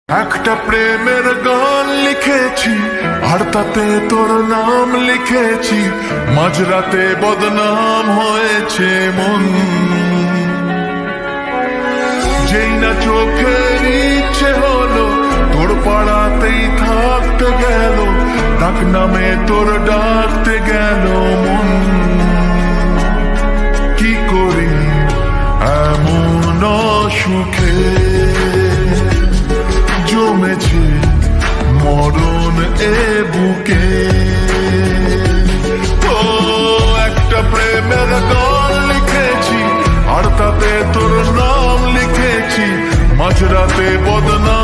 একটা প্রেমের গান লিখেছি আর তাতে তোর নাম লিখেছি, মাঝরাতে বদনাম হয়েছে মন। যেই না চোখের ইচ্ছে হলো তোর পাড়াতেই থাকতে গেল, ডাক নামে তোর ডাকতে গেল মন। কি করি এমন সুখে জমেছে মরণ এ বুকে। ও একটা প্রেমের গান লিখেছি আর তাতে তোর নাম লিখেছি, মাঝরাতে বদনাম